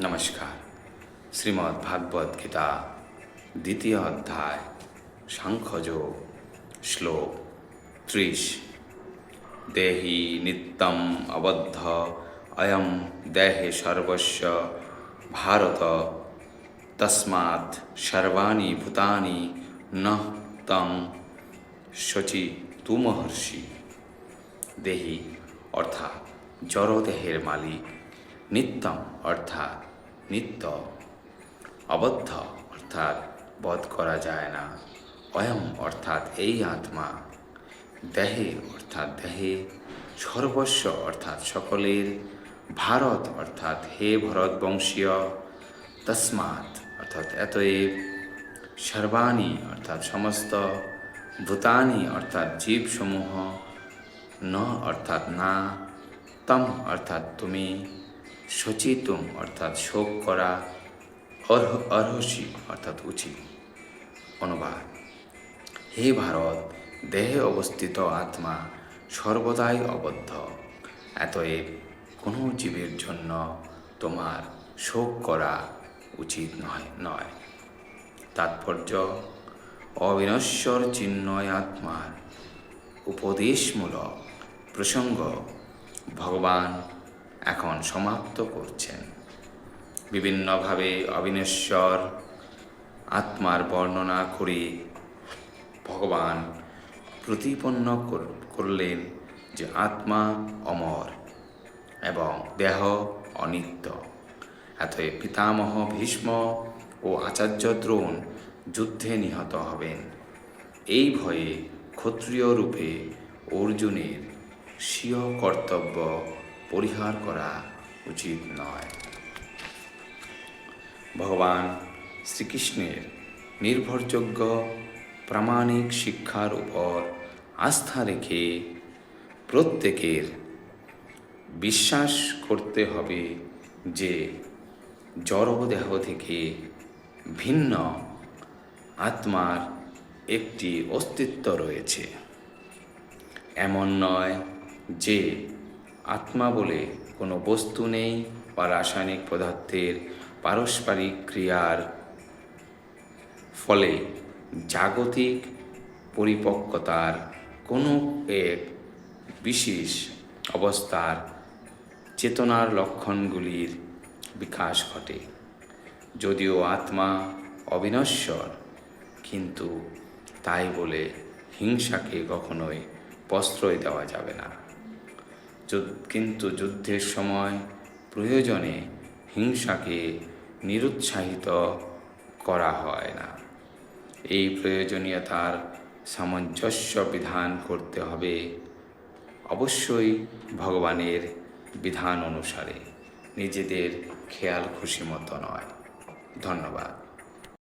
নমস্কার। শ্রীমদ্ ভাগবত গীতা দ্বিতীয় অধ্যায় সাংখ্যযোগ শ্লোক 30। দেহি নিত্যম অবদ্ধ অয়ম দেহে সর্বস্ব ভারত তস্মাৎ সর্বাণি ভূতানি নঃ তং শচি তুমহর্ষি। দেহি অর্থাৎ জড়দেহের মালিক, নিত্যম অর্থাৎ নিত্য, অবদ্ধ অর্থাৎ বধ করা যায় না, অয়ম অর্থাৎ এই আত্মা, দেহে অর্থাৎ দেহে, সর্বস্ব অর্থাৎ সকলের, ভারত অর্থাৎ হে ভরতবংশীয়, তস্মাৎ অর্থাৎ এতএব, সর্বাণি অর্থাৎ সমস্ত, ভূতানি অর্থাৎ জীবসমূহ, ন অর্থাৎ না, তম অর্থাৎ তুমি, সচিতুম অর্থাৎ শোক করা, অর্হসি অর্থাৎ উচিত। অনুবাদ: হে ভারত, দেহে অবস্থিত আত্মা সর্বদাই অবদ্ধ, অতএব কোনো জীবের জন্য তোমার শোক করা উচিত নয়। তাৎপর্য: অবিনশ্বর চিন্ময় আত্মার উপদেশমূলক প্রসঙ্গ ভগবান এখন সমাপ্ত করছেন। বিভিন্নভাবে অবিনশ্বর আত্মার বর্ণনা করে ভগবান প্রতিপন্ন করলেন যে আত্মা অমর এবং দেহ অনিত্য। অতএব পিতামহ ভীষ্ম ও আচার্য দ্রোণ যুদ্ধে নিহত হবেন। এই ভয়ে ক্ষত্রিয় রূপে অর্জুনের স্বীয় কর্তব্য পরিহার করা উচিত নয়। ভগবান শ্রীকৃষ্ণের নির্ভরযোগ্য প্রামাণিক শিক্ষার উপর আস্থা রেখে প্রত্যেকের বিশ্বাস করতে হবে যে জড়দেহ থেকে ভিন্ন আত্মার একটি অস্তিত্ব রয়েছে। এমন নয় যে আত্মা বলে কোনো বস্তু নেই বা রাসায়নিক পদার্থের পারস্পরিক ক্রিয়ার ফলে জাগতিক পরিপক্কতার কোনো এক বিশেষ অবস্থার চেতনার লক্ষণগুলির বিকাশ ঘটে। যদিও আত্মা অবিনশ্বর, কিন্তু তাই বলে হিংসাকে কখনোই প্রশ্রয় দেওয়া যাবে না। কিন্তু যুদ্ধের সময় প্রয়োজনে হিংসাকে নিরুৎসাহিত করা হয় না। এই প্রয়োজনীয়তার সামঞ্জস্য বিধান করতে হবে, অবশ্যই ভগবানের বিধান অনুসারে, নিজেদের খেয়াল খুশি মতো নয়। ধন্যবাদ।